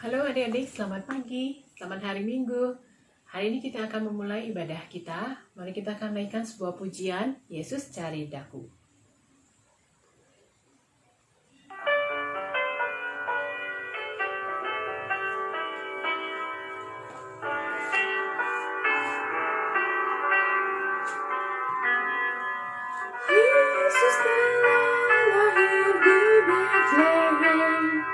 Halo adik-adik, selamat pagi, selamat hari Minggu. Hari ini kita akan memulai ibadah kita. Mari kita akan naikkan sebuah pujian, Yesus Cari Daku. Yesus telah lahir di Betlehem,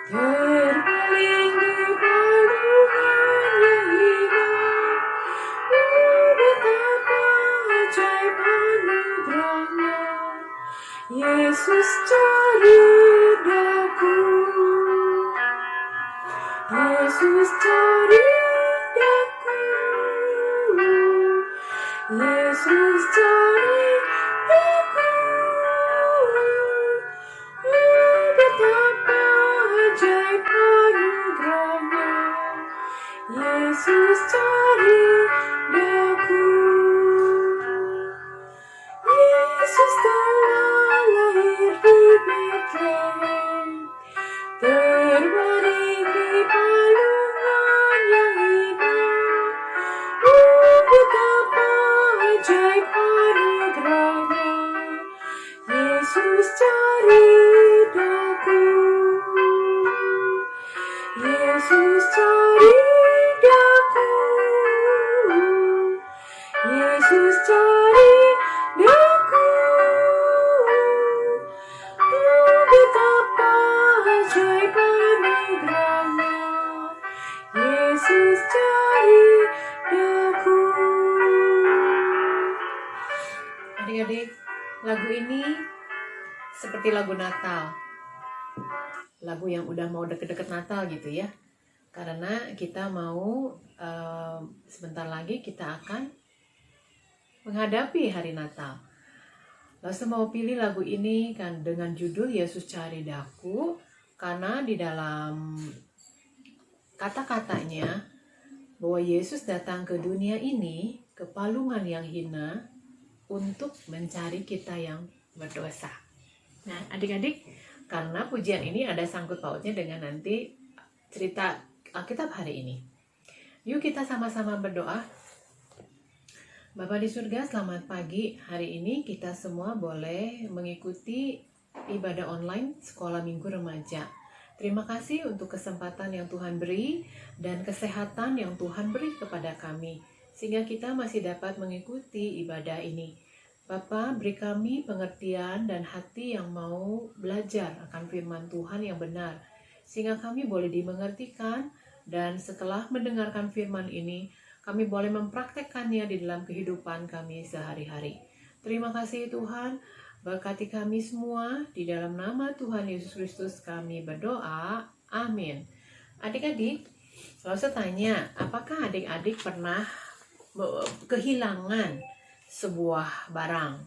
terbaling di palungan Yahida. Oh, betapa ajaib anugerahnya, Yesus cari daku. Yesus cari daku. Yesus cari daku. Oh, betapa ajaib anugerahnya, Yesus cari daku. Yesus telah lahir di Betlehem, terbaring di palungan Yahida. Oh, betapa ajaib anugerahnya, Yesus cari daku. Yesus cari daku. Yesus cari daku. Oh, betapa ajaib anugerahnya, Yesus cari daku. Adik-adik, lagu ini seperti lagu Natal. Lagu yang udah mau deket-deket Natal gitu ya. Karena kita mau sebentar lagi kita akan menghadapi hari Natal. Lalu saya mau pilih lagu ini kan dengan judul Yesus Cari Daku, karena di dalam kata-katanya bahwa Yesus datang ke dunia ini, ke palungan yang hina, untuk mencari kita yang berdosa. Nah, adik-adik, karena pujian ini ada sangkut pautnya dengan nanti cerita Alkitab hari ini. Yuk kita sama-sama berdoa. Bapa di surga, selamat pagi. Hari ini kita semua boleh mengikuti ibadah online Sekolah Minggu Remaja. Terima kasih untuk kesempatan yang Tuhan beri dan kesehatan yang Tuhan beri kepada kami, sehingga kita masih dapat mengikuti ibadah ini. Bapa, beri kami pengertian dan hati yang mau belajar akan firman Tuhan yang benar, sehingga kami boleh dimengertikan, dan setelah mendengarkan firman ini, kami boleh mempraktekkannya di dalam kehidupan kami sehari-hari. Terima kasih Tuhan, berkati kami semua, di dalam nama Tuhan Yesus Kristus kami berdoa, amin. Adik-adik, kalau saya tanya, apakah adik-adik pernah kehilangan sebuah barang?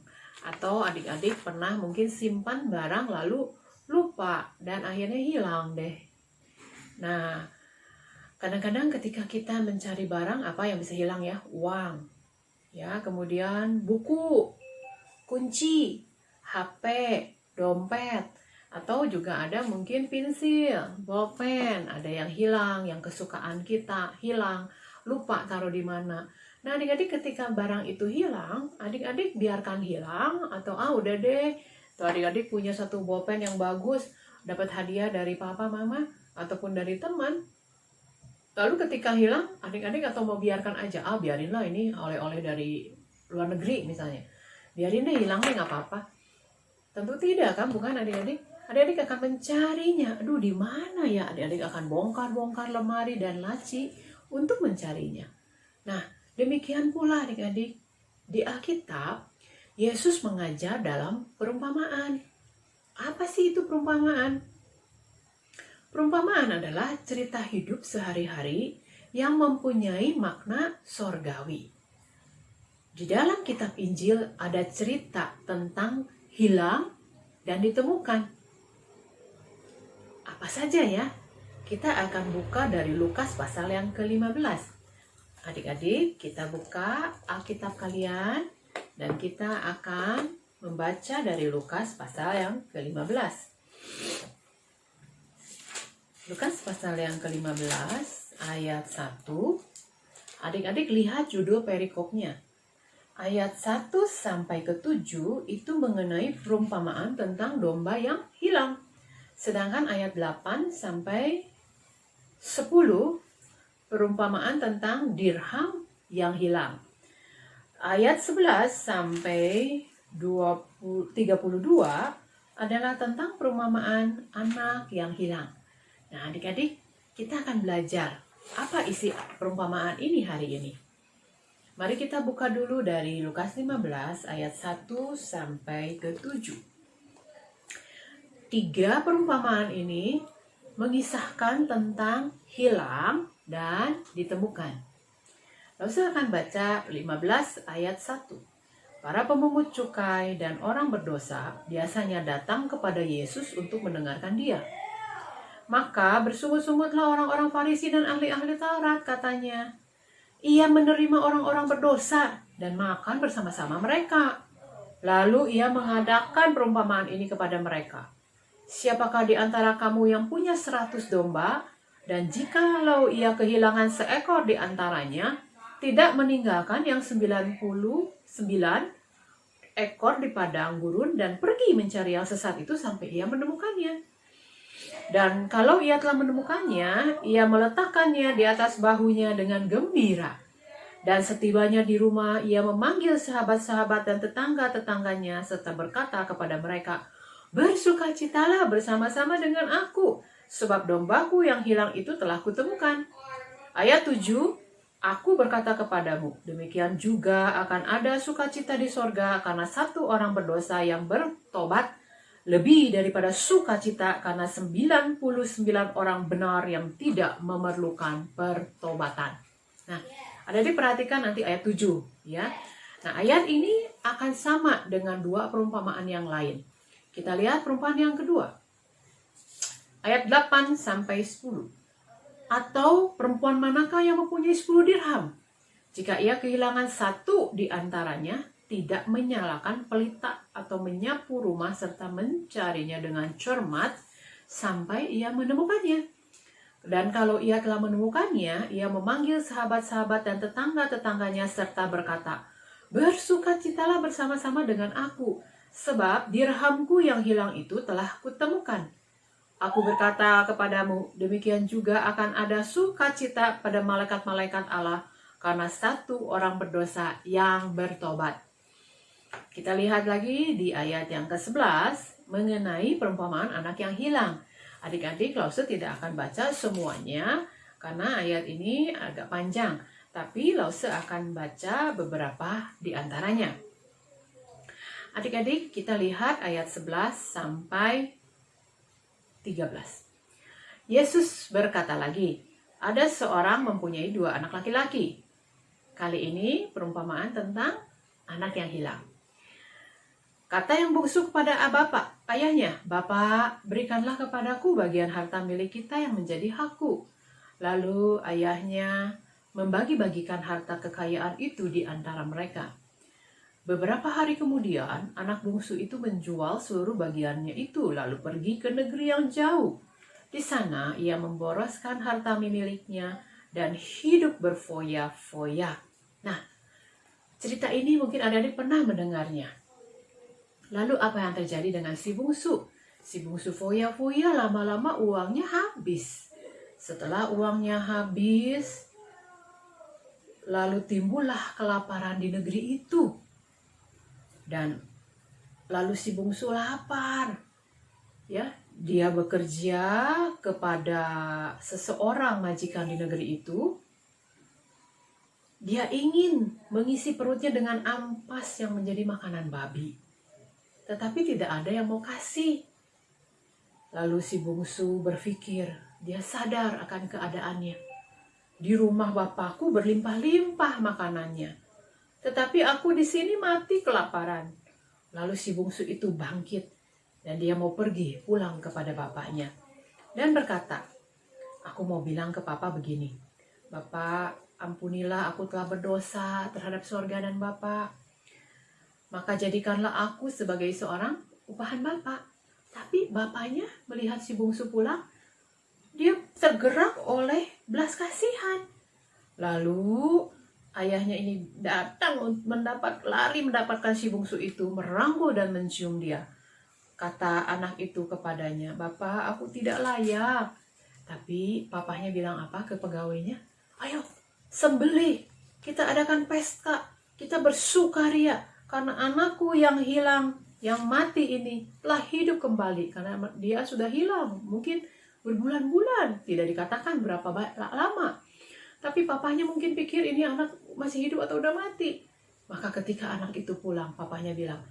Atau adik-adik pernah mungkin simpan barang lalu lupa dan akhirnya hilang deh. Nah, kadang-kadang ketika kita mencari barang, apa yang bisa hilang ya? Uang, ya, kemudian buku, kunci, HP, dompet, atau juga ada mungkin pensil, bolpen, ada yang hilang, yang kesukaan kita hilang, lupa taruh di mana. Nah, adik-adik ketika barang itu hilang, adik-adik biarkan hilang atau udah deh, tuh adik-adik punya satu bolpen yang bagus, dapat hadiah dari papa, mama, ataupun dari teman. Lalu ketika hilang, adik-adik atau mau biarkan aja, biarinlah ini oleh-oleh dari luar negeri misalnya. Biarin deh hilang deh, nggak apa-apa. Tentu tidak kan, bukan adik-adik? Adik-adik akan mencarinya. Aduh, di mana ya? Adik-adik akan bongkar-bongkar lemari dan laci untuk mencarinya. Nah, demikian pula adik-adik, di Alkitab, Yesus mengajar dalam perumpamaan. Apa sih itu perumpamaan? Perumpamaan adalah cerita hidup sehari-hari yang mempunyai makna sorgawi. Di dalam kitab Injil ada cerita tentang hilang dan ditemukan. Apa saja ya? Kita akan buka dari Lukas pasal yang ke-15. Adik-adik, kita buka Alkitab kalian dan kita akan membaca dari Lukas pasal yang ke-15. Lukas pasal yang ke-15 ayat 1. Adik-adik lihat judul perikopnya. Ayat 1 sampai ke 7 itu mengenai perumpamaan tentang domba yang hilang. Sedangkan ayat 8 sampai 10 perumpamaan tentang dirham yang hilang. Ayat 11 sampai 32 adalah tentang perumpamaan anak yang hilang. Nah, adik-adik, kita akan belajar apa isi perumpamaan ini hari ini. Mari kita buka dulu dari Lukas 15 ayat 1 sampai ke 7. 3 perumpamaan ini mengisahkan tentang hilang dan ditemukan. Lalu saya akan baca 15 ayat 1. Para pemungut cukai dan orang berdosa biasanya datang kepada Yesus untuk mendengarkan dia. Maka bersungut-sungutlah orang-orang Farisi dan ahli-ahli Taurat, katanya. Ia menerima orang-orang berdosa dan makan bersama-sama mereka. Lalu ia mengadakan perumpamaan ini kepada mereka. Siapakah di antara kamu yang punya 100 domba, dan jikalau ia kehilangan seekor di antaranya, tidak meninggalkan yang 99 ekor di padang gurun dan pergi mencari yang sesat itu sampai ia menemukannya. Dan kalau ia telah menemukannya, ia meletakkannya di atas bahunya dengan gembira. Dan setibanya di rumah, ia memanggil sahabat-sahabat dan tetangga-tetangganya serta berkata kepada mereka, bersukacitalah bersama-sama dengan aku, sebab dombaku yang hilang itu telah kutemukan. Ayat 7, aku berkata kepadamu, demikian juga akan ada sukacita di sorga karena satu orang berdosa yang bertobat, lebih daripada sukacita karena 99 orang benar yang tidak memerlukan pertobatan. Nah, adik-adik perhatikan nanti ayat 7 ya. Nah, ayat ini akan sama dengan 2 perumpamaan yang lain. Kita lihat perumpamaan yang kedua. Ayat 8 sampai 10. Atau perempuan manakah yang mempunyai 10 dirham? Jika ia kehilangan 1 di antaranya, tidak menyalakan pelita atau menyapu rumah serta mencarinya dengan cermat sampai ia menemukannya. Dan kalau ia telah menemukannya, ia memanggil sahabat-sahabat dan tetangga-tetangganya serta berkata, bersukacitalah bersama-sama dengan aku, sebab dirhamku yang hilang itu telah kutemukan. Aku berkata kepadamu, demikian juga akan ada sukacita pada malaikat-malaikat Allah karena satu orang berdosa yang bertobat. Kita lihat lagi di ayat yang ke-11 mengenai perumpamaan anak yang hilang. Adik-adik, Lause tidak akan baca semuanya karena ayat ini agak panjang. Tapi Lause akan baca beberapa di antaranya. Adik-adik, kita lihat ayat 11 sampai 13. Yesus berkata lagi, ada seorang mempunyai 2 anak laki-laki. Kali ini perumpamaan tentang anak yang hilang. Kata yang bungsu kepada ayahnya, Bapak, berikanlah kepadaku bagian harta milik kita yang menjadi hakku. Lalu ayahnya membagi-bagikan harta kekayaan itu di antara mereka. Beberapa hari kemudian, anak bungsu itu menjual seluruh bagiannya itu, lalu pergi ke negeri yang jauh. Di sana ia memboroskan harta miliknya dan hidup berfoya-foya. Nah, cerita ini mungkin adik-adik pernah mendengarnya. Lalu apa yang terjadi dengan si bungsu? Si bungsu foya-foya, lama-lama uangnya habis. Setelah uangnya habis, lalu timbullah kelaparan di negeri itu. Dan lalu si bungsu lapar. Ya, dia bekerja kepada seseorang majikan di negeri itu. Dia ingin mengisi perutnya dengan ampas yang menjadi makanan babi. Tetapi tidak ada yang mau kasih. Lalu si bungsu berpikir, dia sadar akan keadaannya. Di rumah bapakku berlimpah-limpah makanannya. Tetapi aku di sini mati kelaparan. Lalu si bungsu itu bangkit. Dan dia mau pergi pulang kepada bapaknya. Dan berkata, aku mau bilang ke papa begini. Bapak, ampunilah aku telah berdosa terhadap surga dan Bapak. Maka jadikanlah aku sebagai seorang upahan Bapak. Tapi bapaknya melihat si bungsu pulang, dia tergerak oleh belas kasihan. Lalu ayahnya ini datang lari mendapatkan si bungsu itu, merangkul dan mencium dia. Kata anak itu kepadanya, "Bapak, aku tidak layak." Tapi papahnya bilang apa ke pegawainya? "Ayo, sembelih, kita adakan pesta, kita bersukaria karena anakku yang hilang, yang mati ini telah hidup kembali." Karena dia sudah hilang, mungkin berbulan-bulan, tidak dikatakan berapa lama. Tapi papahnya mungkin pikir ini anak masih hidup atau udah mati. Maka ketika anak itu pulang, papahnya bilang,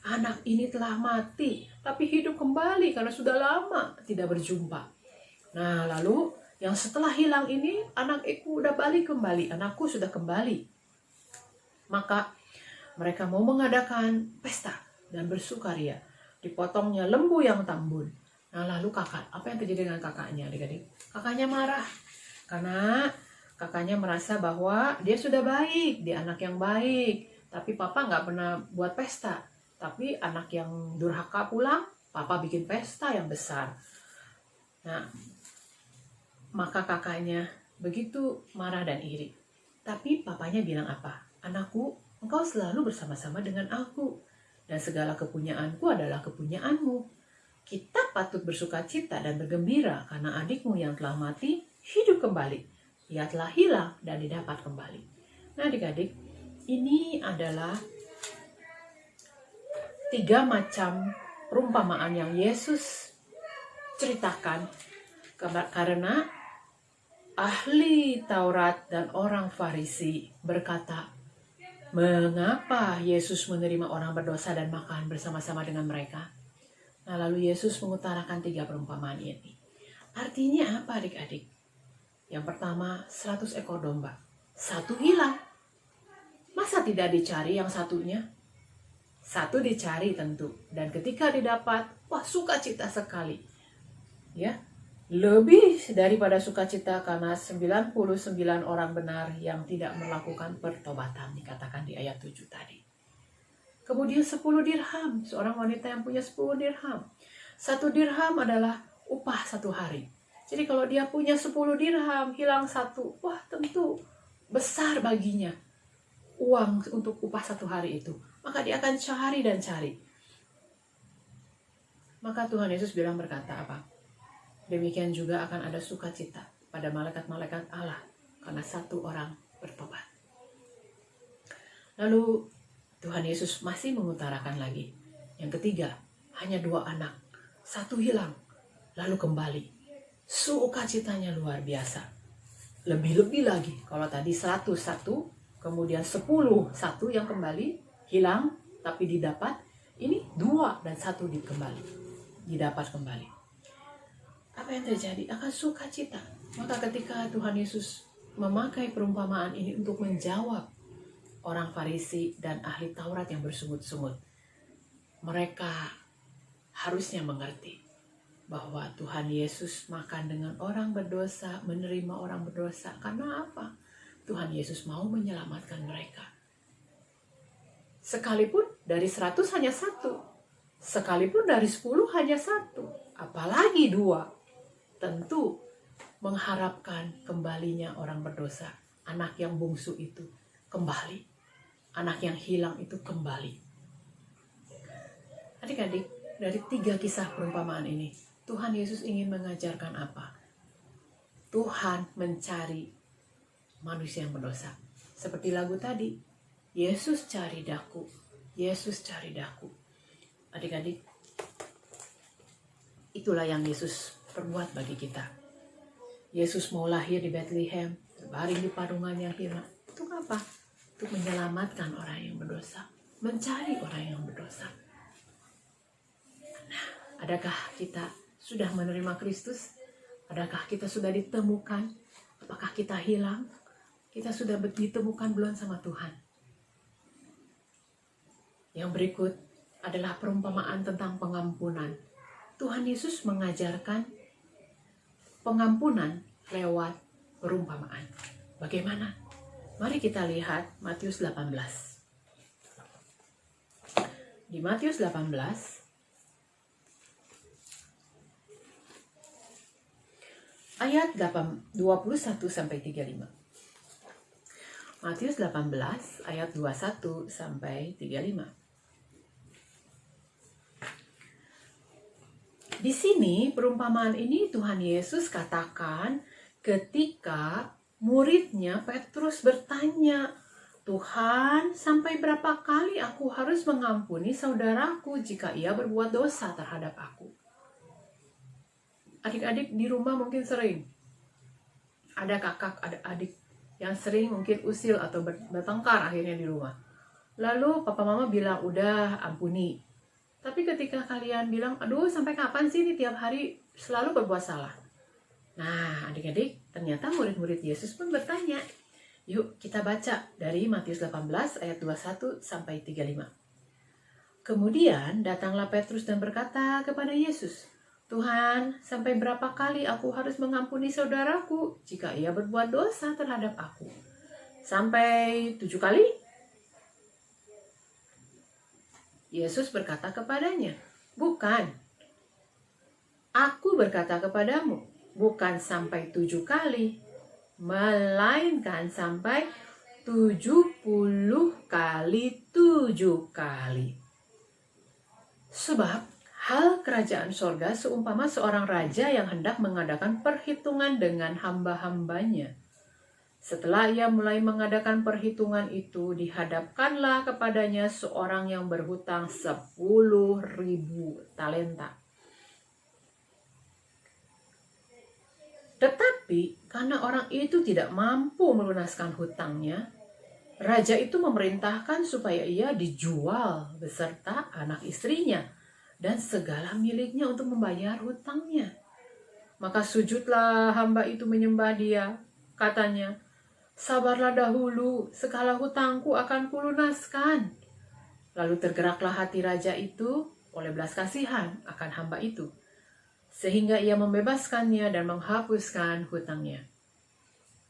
"Anak ini telah mati, tapi hidup kembali karena sudah lama tidak berjumpa." Nah, lalu yang setelah hilang ini, anakku udah balik kembali, anakku sudah kembali. Maka mereka mau mengadakan pesta dan bersukaria. Dipotongnya lembu yang tambun. Nah, lalu apa yang terjadi dengan kakaknya, adik-adik? Kakaknya marah karena kakaknya merasa bahwa dia sudah baik, dia anak yang baik. Tapi papa nggak pernah buat pesta. Tapi anak yang durhaka pulang, papa bikin pesta yang besar. Nah, maka kakaknya begitu marah dan iri. Tapi papanya bilang apa? "Anakku, engkau selalu bersama-sama dengan aku. Dan segala kepunyaanku adalah kepunyaanmu. Kita patut bersuka cita dan bergembira karena adikmu yang telah mati hidup kembali. Ia telah hilang dan didapat kembali." Nah, adik-adik, ini adalah 3 macam perumpamaan yang Yesus ceritakan karena ahli Taurat dan orang Farisi berkata, "Mengapa Yesus menerima orang berdosa dan makan bersama-sama dengan mereka?" Nah, lalu Yesus mengutarakan 3 perumpamaan ini. Artinya apa, adik-adik? Yang pertama, 100 ekor domba. 1 hilang. Masa tidak dicari yang satunya? 1 dicari tentu. Dan ketika didapat, wah, sukacita sekali. Ya, lebih daripada sukacita karena 99 orang benar yang tidak melakukan pertobatan, dikatakan di ayat 7 tadi. Kemudian 10 dirham, seorang wanita yang punya 10 dirham. 1 dirham adalah upah 1 hari. Jadi kalau dia punya 10 dirham, hilang 1, wah, tentu besar baginya uang untuk upah 1 hari itu. Maka dia akan cari dan cari. Maka Tuhan Yesus berkata apa? Demikian juga akan ada sukacita pada malaikat-malaikat Allah karena 1 orang bertobat. Lalu Tuhan Yesus masih mengutarakan lagi. Yang ketiga, hanya 2 anak. 1 hilang, lalu kembali. Sukacitanya luar biasa. Lebih-lebih lagi, kalau tadi 101, kemudian 10, 1 yang kembali, hilang, tapi didapat. Ini 2 dan 1 didapat kembali. Apa yang terjadi? Akan sukacita. Maka ketika Tuhan Yesus memakai perumpamaan ini untuk menjawab orang Farisi dan ahli Taurat yang bersungut-sungut, mereka harusnya mengerti bahwa Tuhan Yesus makan dengan orang berdosa, menerima orang berdosa. Karena apa? Tuhan Yesus mau menyelamatkan mereka. Sekalipun dari 100 hanya 1, sekalipun dari 10 hanya 1, apalagi 2. Tentu mengharapkan kembalinya orang berdosa. Anak yang bungsu itu kembali. Anak yang hilang itu kembali. Adik-adik, dari 3 kisah perumpamaan ini, Tuhan Yesus ingin mengajarkan apa? Tuhan mencari manusia yang berdosa. Seperti lagu tadi, Yesus cari daku, Yesus cari daku. Adik-adik, itulah yang Yesus perbuat bagi kita. Yesus mau lahir di Bethlehem, berbaring di padungan yang hina. Untuk apa? Untuk menyelamatkan orang yang berdosa, mencari orang yang berdosa. Nah, adakah kita sudah menerima Kristus? Adakah kita sudah ditemukan? Apakah kita hilang? Kita sudah ditemukan belum sama Tuhan? Yang berikut adalah perumpamaan tentang pengampunan. Tuhan Yesus mengajarkan pengampunan lewat perumpamaan. Bagaimana? Mari kita lihat Matius 18. Di Matius 18 ayat 21-35. Matius 18 ayat 21-35. Di sini perumpamaan ini Tuhan Yesus katakan ketika muridnya Petrus bertanya, "Tuhan, sampai berapa kali aku harus mengampuni saudaraku jika ia berbuat dosa terhadap aku?" Adik-adik di rumah mungkin sering ada kakak, ada adik yang sering mungkin usil atau bertengkar akhirnya di rumah. Lalu papa mama bilang, "Udah, ampuni." Tapi ketika kalian bilang, "Aduh, sampai kapan sih ini tiap hari selalu berbuat salah?" Nah, adik-adik, ternyata murid-murid Yesus pun bertanya. Yuk kita baca dari Matius 18 ayat 21-35. Kemudian datanglah Petrus dan berkata kepada Yesus, "Tuhan, sampai berapa kali aku harus mengampuni saudaraku jika ia berbuat dosa terhadap aku? Sampai 7 kali?" Yesus berkata kepadanya, "Bukan. Aku berkata kepadamu, bukan sampai 7 kali, melainkan sampai 70 kali 7 kali. Sebab hal kerajaan sorga seumpama seorang raja yang hendak mengadakan perhitungan dengan hamba-hambanya. Setelah ia mulai mengadakan perhitungan itu, dihadapkanlah kepadanya seorang yang berhutang 10.000 talenta. Tetapi karena orang itu tidak mampu melunaskan hutangnya, raja itu memerintahkan supaya ia dijual beserta anak istrinya dan segala miliknya untuk membayar hutangnya. Maka sujudlah hamba itu menyembah dia. Katanya, 'Sabarlah dahulu, segala hutangku akan kulunaskan.' Lalu tergeraklah hati raja itu oleh belas kasihan akan hamba itu, sehingga ia membebaskannya dan menghapuskan hutangnya.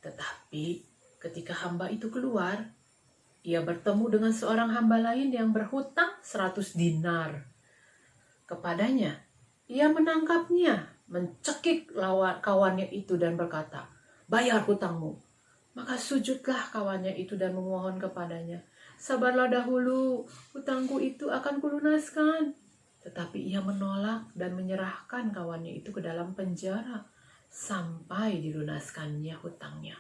Tetapi ketika hamba itu keluar, ia bertemu dengan seorang hamba lain yang berhutang 100 dinar kepadanya. Ia menangkapnya, mencekik kawannya itu dan berkata, 'Bayar hutangmu.' Maka sujudlah kawannya itu dan memohon kepadanya, 'Sabarlah dahulu, hutangku itu akan kulunaskan.' Tetapi ia menolak dan menyerahkan kawannya itu ke dalam penjara sampai dilunaskannya hutangnya.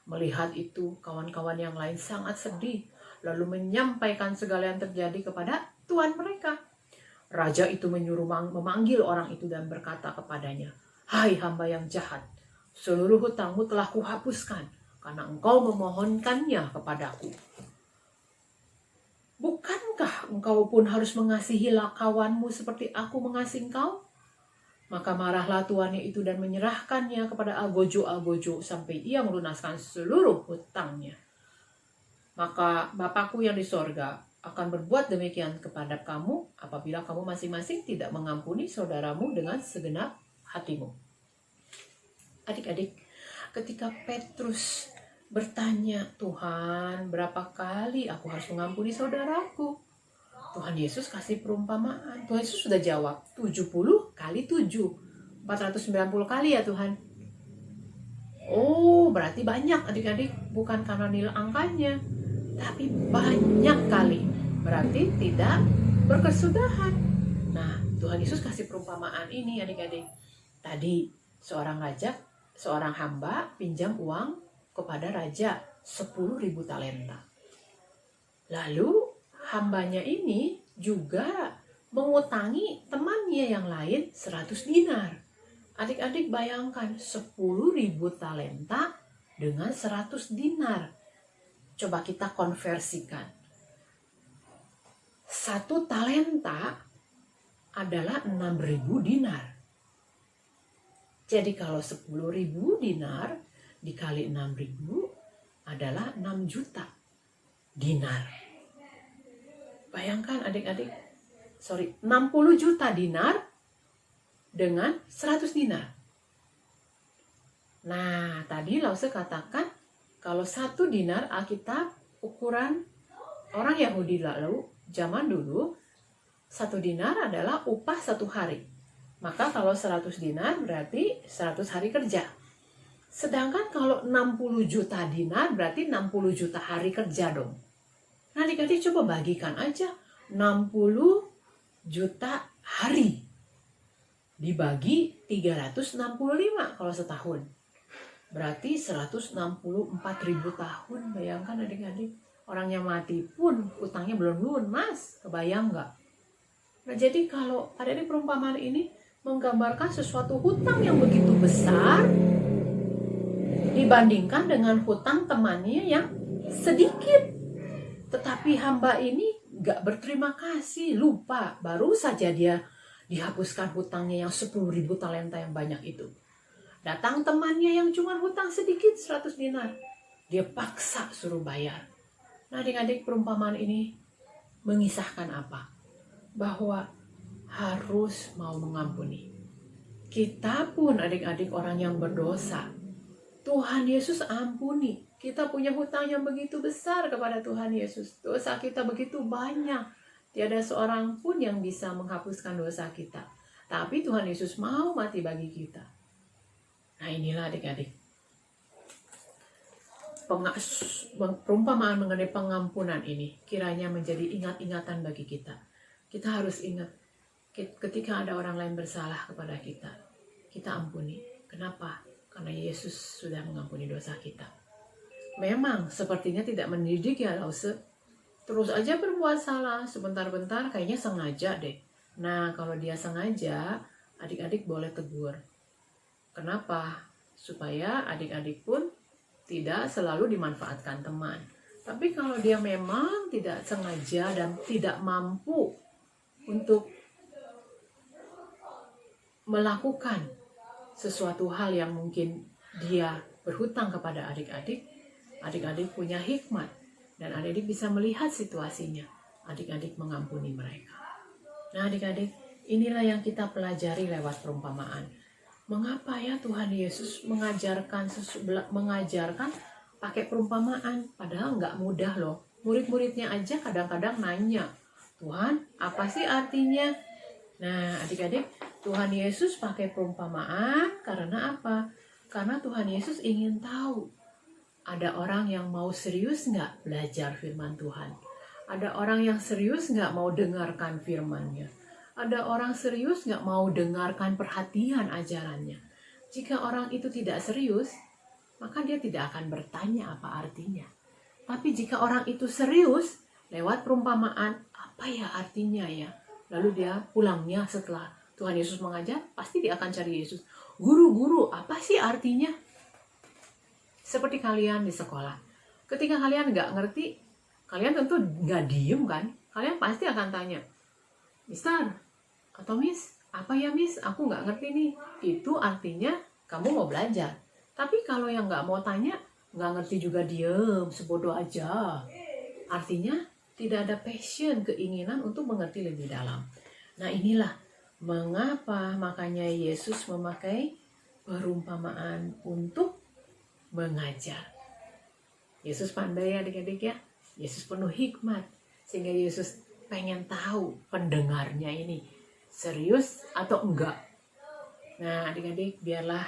Melihat itu, kawan-kawan yang lain sangat sedih, lalu menyampaikan segala yang terjadi kepada tuan mereka. Raja itu menyuruh memanggil orang itu dan berkata kepadanya, 'Hai hamba yang jahat, seluruh hutangmu telah kuhapuskan karena engkau memohonkannya kepadaku. Bukankah engkau pun harus mengasihi kawanmu seperti aku mengasihi engkau?' Maka marahlah tuannya itu dan menyerahkannya kepada algojo-algojo sampai ia melunaskan seluruh hutangnya. Maka Bapakku yang di sorga akan berbuat demikian kepada kamu apabila kamu masing-masing tidak mengampuni saudaramu dengan segenap hatimu." Adik-adik, ketika Petrus bertanya, "Tuhan, berapa kali aku harus mengampuni saudaraku?" Tuhan Yesus kasih perumpamaan. Tuhan Yesus sudah jawab, 70 kali 7. 490 kali ya Tuhan. Oh, berarti banyak adik-adik. Bukan karena nilai angkanya, tapi banyak kali. Berarti tidak berkesudahan. Nah, Tuhan Yesus kasih perumpamaan ini adik-adik. Tadi seorang hamba pinjam uang kepada raja 10.000 talenta. Lalu hambanya ini juga mengutangi temannya yang lain 100 dinar. Adik-adik bayangkan 10.000 talenta dengan 100 dinar. Coba kita konversikan. 1 talenta adalah 6.000 dinar. Jadi kalau 10.000 dinar dikali 6.000 adalah 6 juta dinar. Bayangkan adik-adik, 60 juta dinar dengan 100 dinar. Nah, tadi Lause katakan kalau 1 dinar Alkitab ukuran orang Yahudi lalu zaman dulu 1 dinar adalah upah 1 hari. Maka kalau 100 dinar berarti 100 hari kerja. Sedangkan kalau 60 juta dinar berarti 60 juta hari kerja dong. Nah adik-adik coba bagikan aja 60 juta hari dibagi 365 kalau setahun. Berarti 164.000 tahun. Bayangkan adik-adik, orangnya mati pun utangnya belum lunas. Kebayang nggak? Nah jadi kalau adik-adik perumpamaan ini menggambarkan sesuatu hutang yang begitu besar dibandingkan dengan hutang temannya yang sedikit. Tetapi hamba ini gak berterima kasih, lupa. Baru saja dia dihapuskan hutangnya yang 10.000 talenta yang banyak itu. Datang temannya yang cuma hutang sedikit 100 dinar. Dia paksa suruh bayar. Nah adik-adik perumpamaan ini mengisahkan apa? Bahwa harus mau mengampuni. Kita pun adik-adik orang yang berdosa. Tuhan Yesus ampuni. Kita punya hutang yang begitu besar kepada Tuhan Yesus. Dosa kita begitu banyak. Tiada seorang pun yang bisa menghapuskan dosa kita. Tapi Tuhan Yesus mau mati bagi kita. Nah inilah adik-adik. Perumpamaan mengenai pengampunan ini kiranya menjadi ingat-ingatan bagi kita. Kita harus ingat ketika ada orang lain bersalah kepada kita, kita ampuni. Kenapa? Karena Yesus sudah mengampuni dosa kita. Memang sepertinya tidak mendidik ya Lause. Terus aja berbuat salah, sebentar-bentar kayaknya sengaja deh. Nah kalau dia sengaja, adik-adik boleh tegur. Kenapa? Supaya adik-adik pun tidak selalu dimanfaatkan teman. Tapi kalau dia memang tidak sengaja dan tidak mampu untuk melakukan sesuatu hal yang mungkin dia berhutang kepada adik-adik, adik-adik punya hikmat dan adik-adik bisa melihat situasinya, adik-adik mengampuni mereka. Nah adik-adik, inilah yang kita pelajari lewat perumpamaan. Mengapa ya Tuhan Yesus mengajarkan pakai perumpamaan? Padahal nggak mudah loh. Murid-muridnya aja kadang-kadang nanya, Tuhan apa sih artinya? Nah adik-adik, Tuhan Yesus pakai perumpamaan karena apa? Karena Tuhan Yesus ingin tahu ada orang yang mau serius nggak belajar firman Tuhan. Ada orang yang serius nggak mau dengarkan firman-Nya. Ada orang serius nggak mau dengarkan perhatian ajarannya. Jika orang itu tidak serius, maka dia tidak akan bertanya apa artinya. Tapi jika orang itu serius, lewat perumpamaan, apa ya artinya ya? Lalu dia pulangnya setelah Tuhan Yesus mengajar, pasti dia akan cari Yesus. Guru, apa sih artinya? Seperti kalian di sekolah. Ketika kalian nggak ngerti, kalian tentu nggak diem kan? Kalian pasti akan tanya, Mister atau Miss, apa ya Miss? Aku nggak ngerti nih. Itu artinya kamu mau belajar. Tapi kalau yang nggak mau tanya, nggak ngerti juga diem, sebodoh aja. Artinya tidak ada passion, keinginan untuk mengerti lebih dalam. Nah inilah mengapa makanya Yesus memakai perumpamaan untuk mengajar. Yesus pandai adik-adik ya. Yesus penuh hikmat. Sehingga Yesus pengen tahu pendengarnya ini serius atau enggak. Nah adik-adik biarlah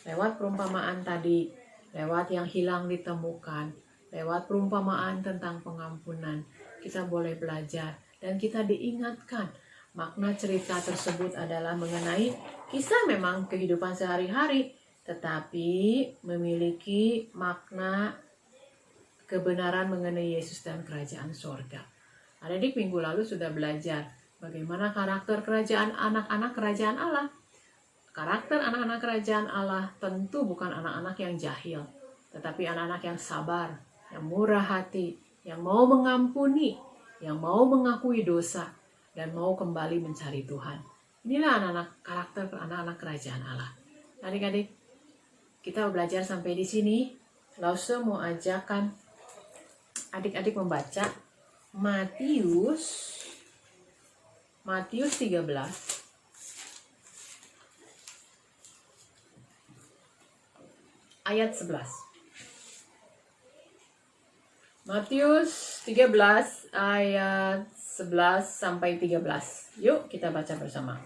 lewat perumpamaan tadi, lewat yang hilang ditemukan, lewat perumpamaan tentang pengampunan, kita boleh belajar dan kita diingatkan makna cerita tersebut adalah mengenai kisah memang kehidupan sehari-hari, tetapi memiliki makna kebenaran mengenai Yesus dan kerajaan sorga. Adik-adik minggu lalu sudah belajar bagaimana karakter kerajaan anak-anak kerajaan Allah. Karakter anak-anak kerajaan Allah tentu bukan anak-anak yang jahil, tetapi anak-anak yang sabar, yang murah hati, yang mau mengampuni, yang mau mengakui dosa, dan mau kembali mencari Tuhan. Inilah karakter anak-anak kerajaan Allah. Adik-adik, kita belajar sampai di sini. Lause mau ajakan adik-adik membaca Matius 13 ayat 11. Matius 13 ayat 11 sampai 13. Yuk kita baca bersama.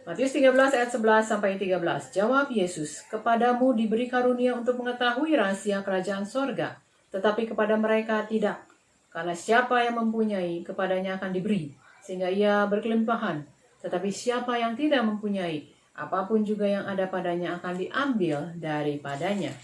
Matius 13 ayat 11 sampai 13. Jawab Yesus, "Kepadamu diberi karunia untuk mengetahui rahasia kerajaan sorga, tetapi kepada mereka tidak. Karena siapa yang mempunyai, kepadanya akan diberi, sehingga ia berkelimpahan. Tetapi siapa yang tidak mempunyai, apapun juga yang ada padanya akan diambil daripadanya.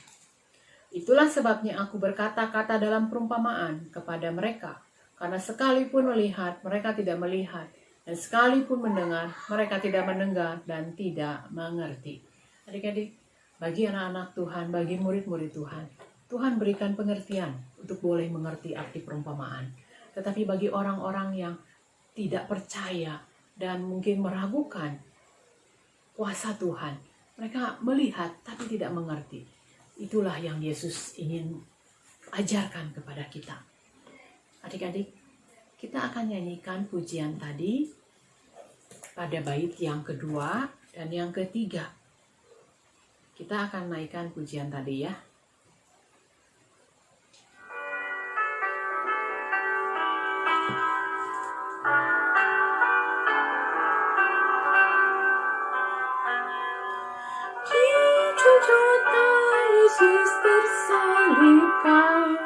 Itulah sebabnya aku berkata-kata dalam perumpamaan kepada mereka, karena sekalipun melihat, mereka tidak melihat, dan sekalipun mendengar, mereka tidak mendengar dan tidak mengerti." Adik-adik, bagi anak-anak Tuhan, bagi murid-murid Tuhan, Tuhan berikan pengertian untuk boleh mengerti arti perumpamaan. Tetapi bagi orang-orang yang tidak percaya dan mungkin meragukan kuasa Tuhan, mereka melihat tapi tidak mengerti. Itulah yang Yesus ingin ajarkan kepada kita. Adik-adik, kita akan nyanyikan pujian tadi pada bait yang kedua dan yang ketiga. Kita akan naikkan pujian tadi ya. Yesus tersalibkan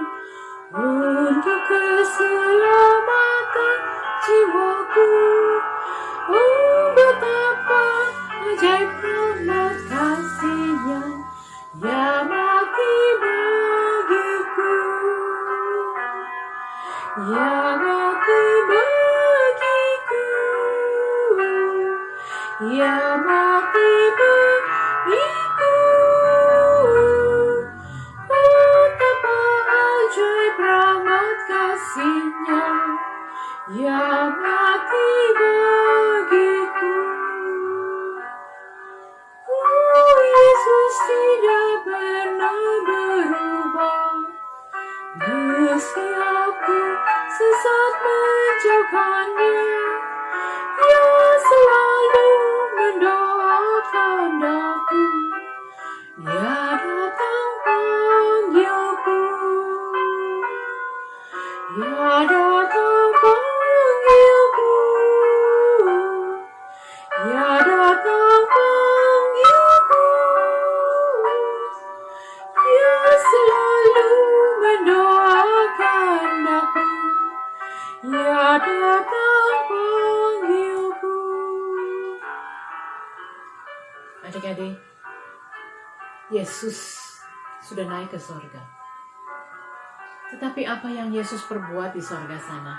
untuk keselamatan jiwaku. Oh, betapa ajaib rahmat kasih-Nya, Ia mati bagiku, Ia mati bagiku, Ia mati bagiku. Betapa ajaib rahmat kasih-Nya, Ia mati bagiku. Oh, Yesus tidak pernah berubah, meski aku sesat menjauhkannya, Ia selalu mendoakan aku. Ia datang panggilku, Ia datang panggilku, Ia datang panggilku. Ia selalu mendoakan aku, Ia datang panggilku. Adik-adik, Yesus sudah naik ke sorga. Tetapi apa yang Yesus perbuat di sorga sana?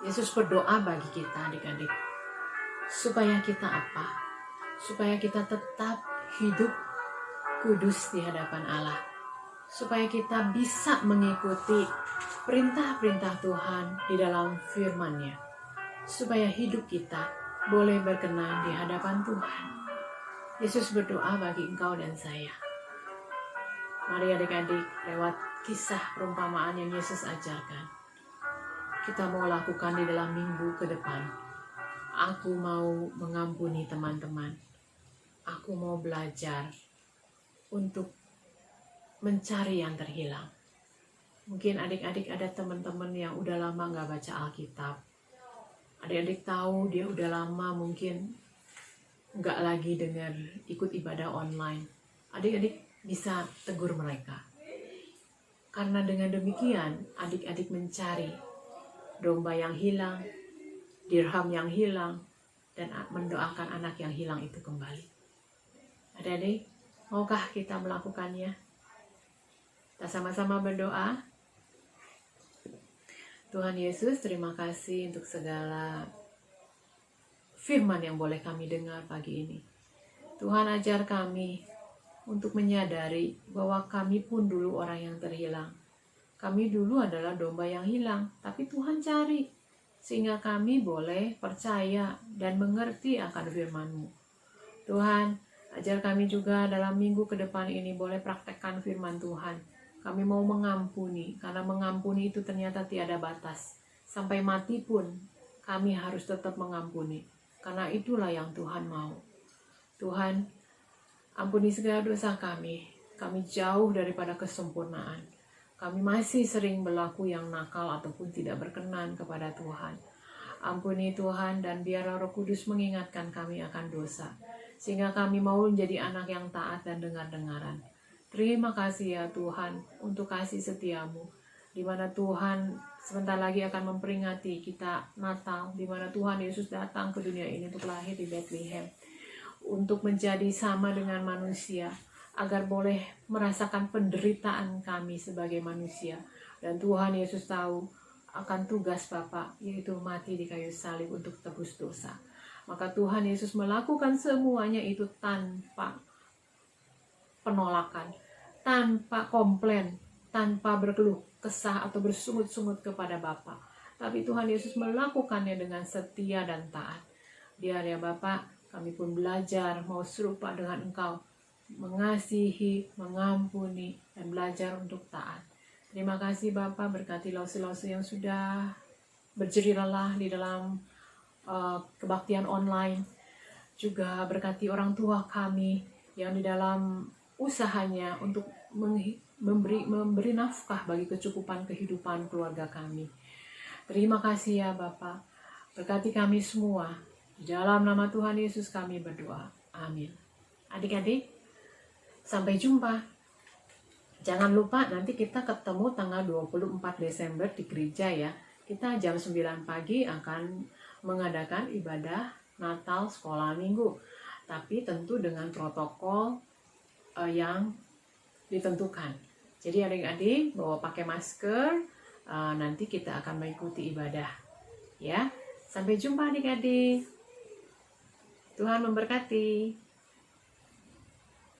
Yesus berdoa bagi kita, adik-adik, supaya kita apa? Supaya kita tetap hidup kudus di hadapan Allah. Supaya kita bisa mengikuti perintah-perintah Tuhan di dalam firman-Nya. Supaya hidup kita boleh berkenan di hadapan Tuhan. Yesus berdoa bagi engkau dan saya. Mari adik-adik, lewat kisah perumpamaan yang Yesus ajarkan, kita mau lakukan di dalam minggu ke depan. Aku mau mengampuni teman-teman. Aku mau belajar untuk mencari yang terhilang. Mungkin adik-adik ada teman-teman yang udah lama gak baca Alkitab. Adik-adik tahu dia udah lama mungkin gak lagi dengar ikut ibadah online. Adik-adik bisa tegur mereka. Karena dengan demikian adik-adik mencari domba yang hilang, dirham yang hilang, dan mendoakan anak yang hilang itu kembali. Adik-adik, maukah kita melakukannya? Kita sama-sama berdoa. Tuhan Yesus, terima kasih untuk segala firman yang boleh kami dengar pagi ini. Tuhan, ajar kami untuk menyadari bahwa kami pun dulu orang yang terhilang. Kami dulu adalah domba yang hilang, tapi Tuhan cari, sehingga kami boleh percaya dan mengerti akan firman-Mu. Tuhan, ajar kami juga dalam minggu ke depan ini boleh praktekkan firman Tuhan. Kami mau mengampuni, karena mengampuni itu ternyata tiada batas. Sampai mati pun kami harus tetap mengampuni, karena itulah yang Tuhan mau. Tuhan, ampuni segala dosa kami. Kami jauh daripada kesempurnaan. Kami masih sering berlaku yang nakal ataupun tidak berkenan kepada Tuhan. Ampuni Tuhan, dan biarlah Roh Kudus mengingatkan kami akan dosa, sehingga kami mau menjadi anak yang taat dan dengar-dengaran. Terima kasih ya Tuhan untuk kasih setiamu, di mana Tuhan sebentar lagi akan memperingati kita Natal, di mana Tuhan Yesus datang ke dunia ini untuk lahir di Bethlehem, untuk menjadi sama dengan manusia, agar boleh merasakan penderitaan kami sebagai manusia. Dan Tuhan Yesus tahu akan tugas Bapa, yaitu mati di kayu salib untuk tebus dosa. Maka Tuhan Yesus melakukan semuanya itu tanpa penolakan, tanpa komplain, tanpa berkeluh kesah atau bersungut-sungut kepada Bapa. Tapi Tuhan Yesus melakukannya dengan setia dan taat. Biar ya Bapa, kami pun belajar mau serupa dengan Engkau, mengasihi, mengampuni, dan belajar untuk taat. Terima kasih Bapak, berkati lause-lause yang sudah berjerih lelah di dalam kebaktian online. Juga berkati orang tua kami yang di dalam usahanya untuk memberi nafkah bagi kecukupan kehidupan keluarga kami. Terima kasih ya Bapak, berkati kami semua. Di dalam nama Tuhan Yesus kami berdoa. Amin. Adik-adik, sampai jumpa. Jangan lupa nanti kita ketemu tanggal 24 Desember di gereja ya. Kita jam 9 pagi akan mengadakan ibadah Natal sekolah minggu. Tapi tentu dengan protokol yang ditentukan. Jadi adik-adik bawa pakai masker, nanti kita akan mengikuti ibadah. Ya, sampai jumpa adik-adik. Tuhan memberkati.